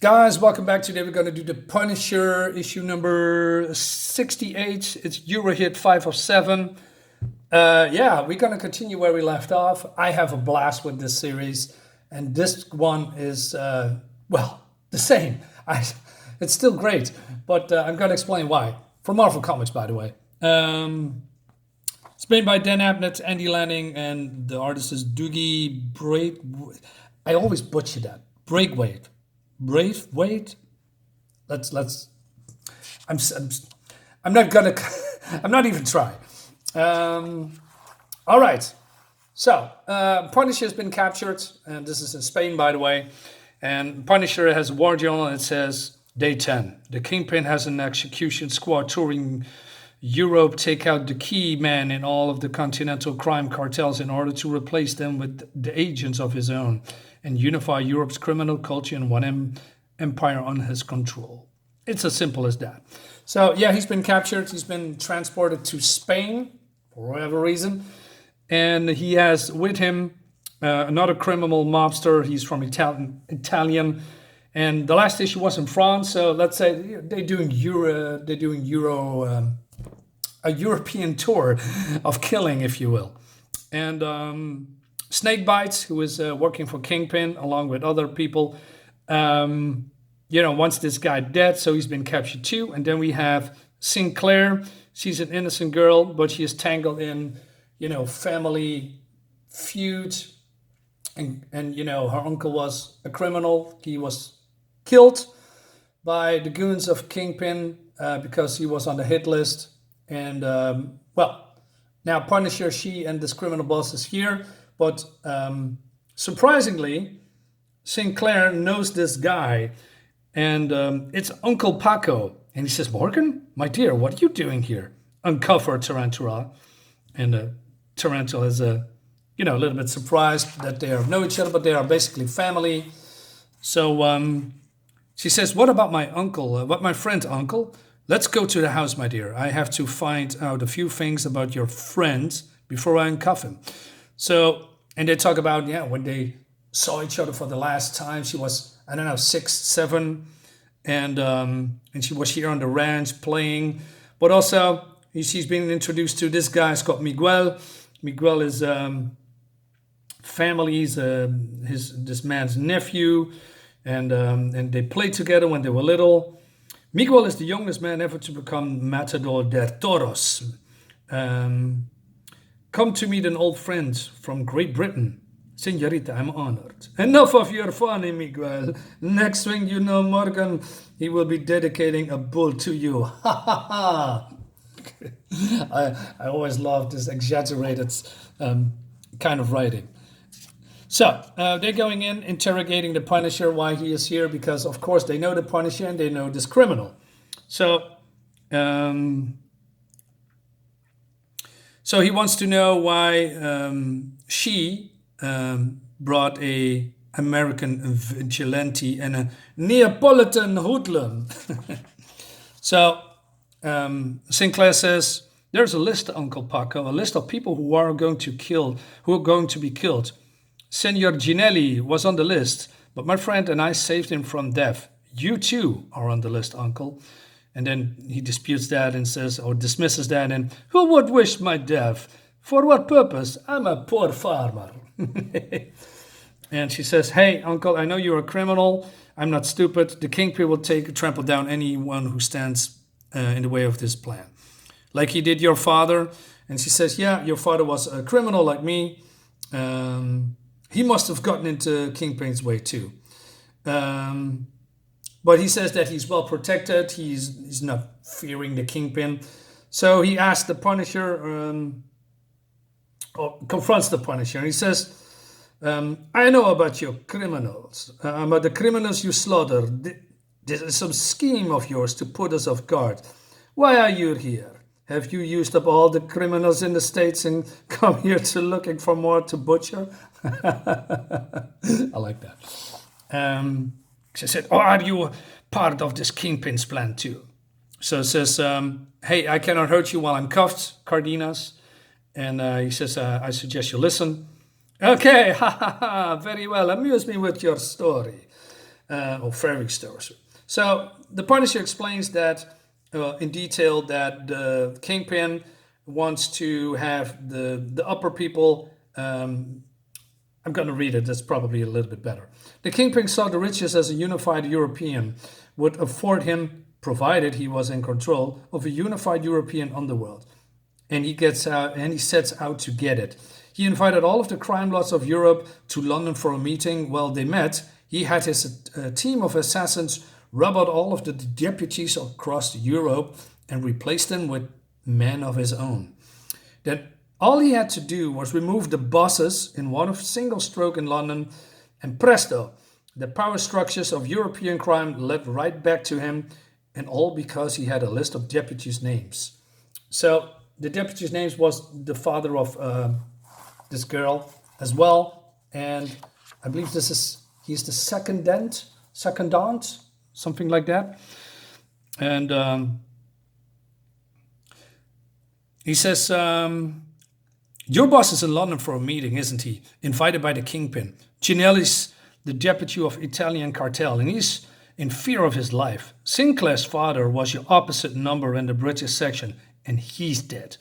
Guys, welcome back. Today we're going to do the Punisher issue number 68. It's Eurohit 5 of 7. Yeah, we're going to continue where we left off. I have a blast with this series, and this one is, well, the same. It's still great, but I'm going to explain why. From Marvel Comics, by the way. It's made by Dan Abnett, Andy Lanning, and the artist is Doogie Braithwaite. I always butcher that. Braithwaite. Braithwaite. I'm not gonna. I'm not even try. All right. So Punisher has been captured, and this is in Spain, by the way. And Punisher has a war journal, and it says Day 10. The Kingpin has an execution squad touring Europe, take out the key men in all of the continental crime cartels in order to replace them with the agents of his own and unify Europe's criminal culture in one empire on his control. It's as simple as that. So yeah, he's been captured. He's been transported to Spain for whatever reason. And he has with him another criminal mobster. He's from Italian. And the last issue was in France. So let's say they're doing a European tour of killing, if you will. And Snakebite, who is working for Kingpin along with other people, wants this guy dead, so he's been captured too. And then we have Sinclair. She's an innocent girl, but she is tangled in, family feud. And her uncle was a criminal. He was killed by the goons of Kingpin because he was on the hit list. And, now Punisher, she and this criminal boss is here. But surprisingly, Sinclair knows this guy. And it's Uncle Paco. And he says, Morgan, my dear, what are you doing here? Uncover Tarantula. And Tarantula is a little bit surprised that they know each other, but they are basically family. So she says, what about my uncle? What my friend uncle? Let's go to the house, my dear. I have to find out a few things about your friend before I uncuff him. So, and they talk about, when they saw each other for the last time, she was, 6, 7. And she was here on the ranch playing. But also, she's been introduced to this guy. It's called Miguel. Miguel is family. He's this man's nephew. And they played together when they were little. Miguel is the youngest man ever to become Matador de Toros. Come to meet an old friend from Great Britain. Senorita, I'm honored. Enough of your funny, Miguel. Next thing you know, Morgan, he will be dedicating a bull to you. Ha ha ha. I always love this exaggerated kind of writing. So they're going in, interrogating the Punisher, why he is here, because of course they know the Punisher and they know this criminal. So he wants to know why she brought a American vigilante and a Neapolitan hoodlum. So Sinclair says, there's a list, Uncle Paco, a list of people who are going to be killed. Senor Ginelli was on the list, but my friend and I saved him from death. You too are on the list, Uncle. And then he disputes that and says, or dismisses that, and who would wish my death? For what purpose? I'm a poor farmer. And she says, hey, Uncle, I know you're a criminal. I'm not stupid. The Kingpin will trample down anyone who stands in the way of this plan. Like he did your father. And she says, yeah, your father was a criminal like me. He must have gotten into Kingpin's way too. But he says that he's well protected. He's not fearing the Kingpin. So he asks the Punisher, or confronts the Punisher. And he says, I know about your criminals, about the criminals you slaughtered. This is some scheme of yours to put us off guard. Why are you here? Have you used up all the criminals in the States and come here to looking for more to butcher? I like that. She said, are you part of this Kingpin's plan too? So it says, hey, I cannot hurt you while I'm cuffed, Cardenas. And he says, I suggest you listen. Okay, ha ha ha, very well. Amuse me with your story. or very extortionate. So the Punisher explains that in detail that the Kingpin wants to have the upper people. I'm going to read it. That's probably a little bit better. The Kingpin saw the riches as a unified European would afford him, provided he was in control of a unified European underworld. And he sets out to get it. He invited all of the crime lords of Europe to London for a meeting. While they met, he had his team of assassins rob out all of the deputies across Europe and replace them with men of his own. Then all he had to do was remove the bosses in one single stroke in London, and presto, the power structures of European crime led right back to him, and all because he had a list of deputies' names. So the deputies' names was the father of this girl as well, and I believe he's the secondant, something like that. And he says, your boss is in London for a meeting, isn't he? Invited by the Kingpin. Ginelli's the deputy of Italian cartel, and he's in fear of his life. Sinclair's father was your opposite number in the British section, and he's dead.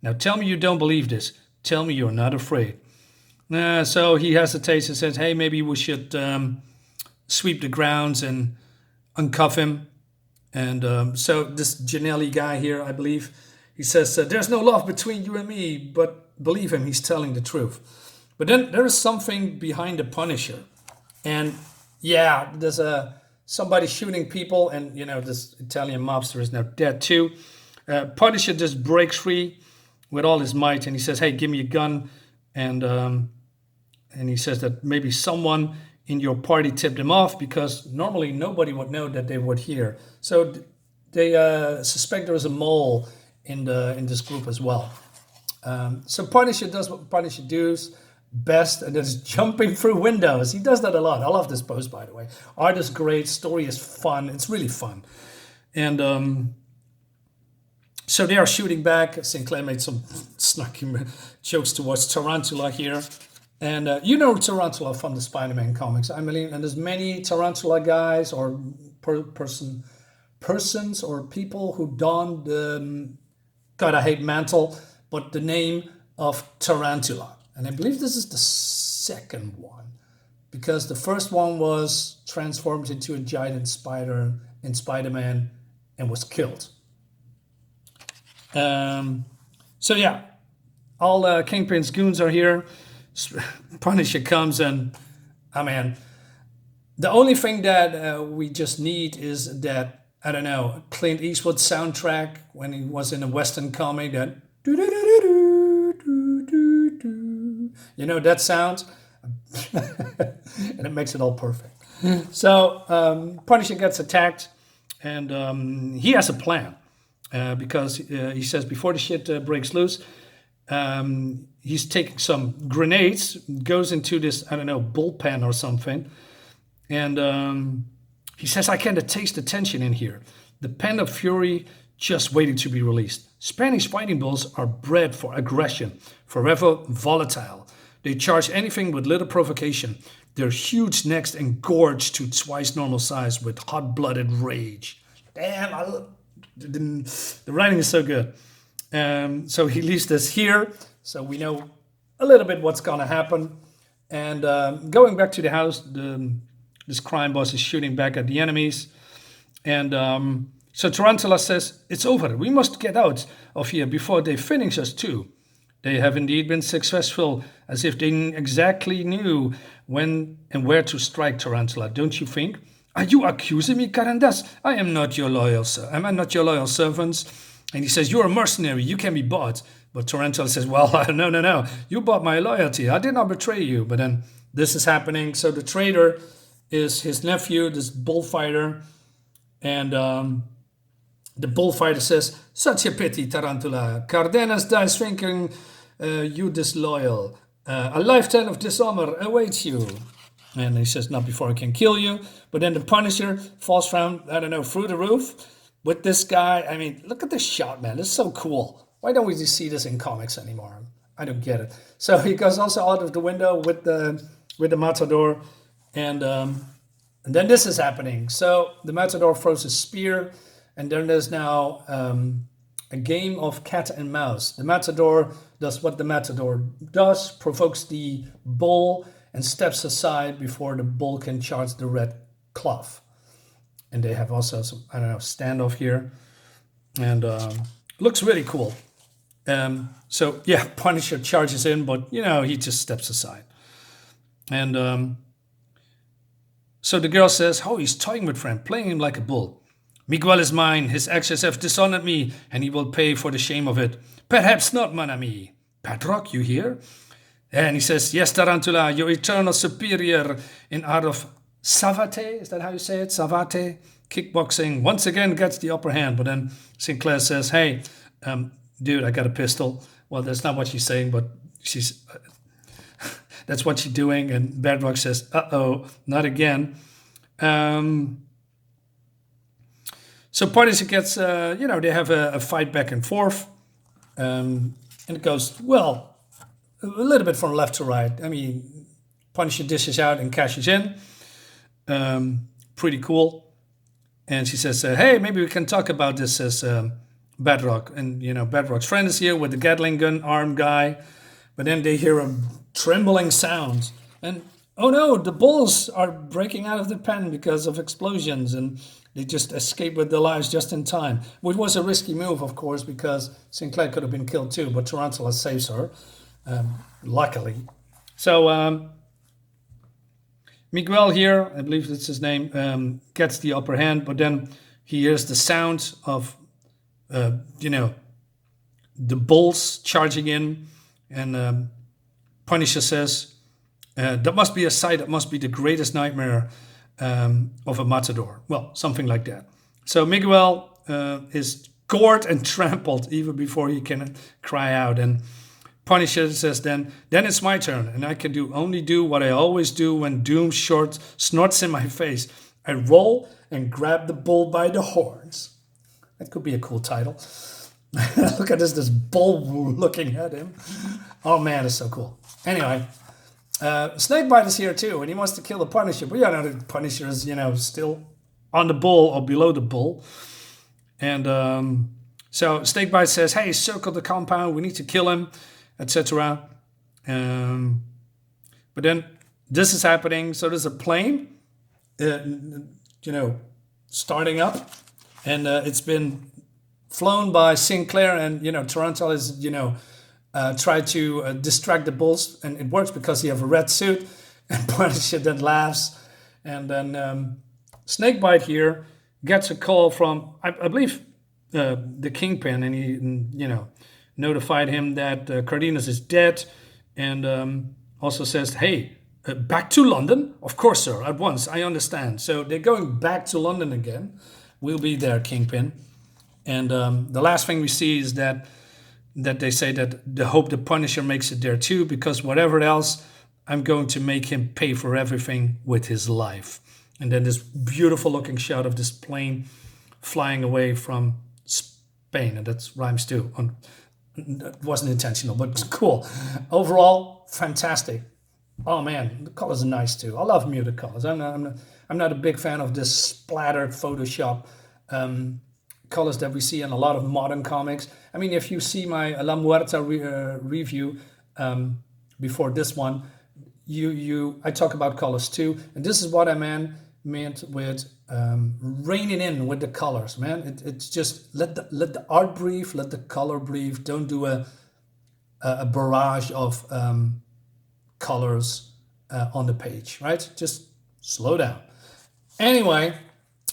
Now tell me you don't believe this. Tell me you're not afraid. So he hesitates and says, hey, maybe we should sweep the grounds and uncuff him. And so this Ginelli guy here, I believe, he says, there's no love between you and me, but believe him, he's telling the truth. But then there is something behind the Punisher. And yeah, there's somebody shooting people, and this Italian mobster is now dead too. Punisher just breaks free with all his might, and he says, hey, give me a gun. And he says that maybe someone in your party tipped him off, because normally nobody would know that they would hear. So they suspect there is a mole in this group as well. So Punisher does what Punisher does best, and that's jumping through windows. He does that a lot. I love this pose, by the way. Art is great. Story is fun. It's really fun. And so they are shooting back. Sinclair made some snarky jokes towards Tarantula here. And Tarantula from the Spider-Man comics. I mean, and there's many Tarantula guys or persons or people who don the, God, I hate mantle, but the name of Tarantula. And I believe this is the second one, because the first one was transformed into a giant spider in Spider-Man and was killed. So yeah, all Kingpin's goons are here. Punisher comes, and the only thing that we just need is that, I don't know, Clint Eastwood soundtrack when he was in a Western comic, that that sound, and it makes it all perfect. So Punisher gets attacked, and he has a plan, because he says before the shit breaks loose, he's taking some grenades, goes into this, I don't know, bullpen or something, and he says, I can taste the tension in here. The pen of fury just waiting to be released. Spanish fighting bulls are bred for aggression, forever volatile. They charge anything with little provocation. Their huge necks engorge to twice normal size with hot-blooded rage. Damn, the writing is so good. So he leaves this here, so we know a little bit what's going to happen. And going back to the house, this crime boss is shooting back at the enemies. And so Tarantula says, it's over. We must get out of here before they finish us too. They have indeed been successful, as if they exactly knew when and where to strike Tarantula, don't you think? Are you accusing me, Carandas? I am not your loyal Am I not your loyal servants? And he says, you're a mercenary, you can be bought. But Tarantula says, well, no. You bought my loyalty. I did not betray you. But then this is happening. So the traitor is his nephew, this bullfighter. And the bullfighter says, such a pity, Tarantula. Cardenas dies thinking you disloyal. A lifetime of dishonor awaits you. And he says, not before I can kill you. But then the Punisher falls from, I don't know, through the roof with this guy. I mean, look at this shot, man. This is so cool. Why don't we just see this in comics anymore? I don't get it. So he goes also out of the window with the Matador. And And then this is happening. So the Matador throws a spear, and then there's now a game of cat and mouse. The Matador does what the Matador does, provokes the bull, and steps aside before the bull can charge the red cloth. And they have also some, I don't know, standoff here. And looks really cool. So yeah, Punisher charges in, but you know, he just steps aside. And so the girl says, oh, he's toying with friend, playing him like a bull. Miguel is mine, his actions have dishonored me, and he will pay for the shame of it. Perhaps not, mon ami. Batroc, you hear? And he says, yes, Tarantula, your eternal superior in art of savate, is that how you say it? Savate? Kickboxing, once again gets the upper hand. But then Sinclair says, hey, dude, I got a pistol. Well, that's not what she's saying, but she's... that's what she's doing. And Batroc says, uh-oh, not again. So Punisher gets, you know, they have a fight back and forth. And it goes, well, a little bit from left to right. I mean, Punisher dishes out and cashes in. Pretty cool. And she says, hey, maybe we can talk about this, says Batroc. And, you know, Batroc's friend is here with the Gatling gun armed guy. But then they hear a trembling sound. And, oh no, the bulls are breaking out of the pen because of explosions. And they just escape with their lives just in time. Which was a risky move, of course, because Sinclair could have been killed too. But Tarantula saves her, luckily. So Miguel here, I believe that's his name, gets the upper hand. But then he hears the sound of, you know, the bulls charging in. And Punisher says, that must be a sight, that must be the greatest nightmare of a matador. Well, something like that. So Miguel is gored and trampled even before he can cry out. And Punisher says then it's my turn, and I can only do what I always do when doom short snorts in my face. I roll and grab the bull by the horns. That could be a cool title. Look at this bull looking at him. Oh man, it's so cool. Anyway, Snakebite is here too, and he wants to kill the Punisher. But yeah, know the Punisher is, you know, still on the bull or below the bull. And so Snakebite says, hey, circle the compound, we need to kill him, etc. But then this is happening. So there's a plane, you know, starting up, and it's been flown by Sinclair, and, you know, Tarantula is, you know, try to distract the bulls, and it works because he have a red suit, and Punisher then laughs. And then Snakebite here gets a call from, I believe, the Kingpin, and he, you know, notified him that Cardenas is dead, and also says, hey, back to London? Of course, sir, at once, I understand. So they're going back to London again. We'll be there, Kingpin. And the last thing we see is that they say that they hope the Punisher makes it there too, because whatever else, I'm going to make him pay for everything with his life. And then this beautiful looking shot of this plane flying away from Spain, and that rhymes too. That wasn't intentional, but it's cool. Overall, fantastic. Oh man, the colors are nice too. I love muted colors. I'm not a big fan of this splattered Photoshop colors that we see in a lot of modern comics. I mean, if you see my La Muerta review before this one, I talk about colors too, and this is what I meant with reining in with the colors, man. It's just let the art breathe, let the color breathe. Don't do a barrage of colors on the page, right? Just slow down. Anyway,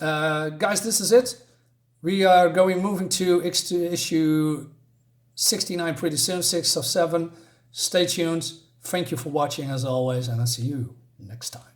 guys, this is it. We are moving to issue 69 pretty soon, 6 of 7. Stay tuned. Thank you for watching as always, and I'll see you next time.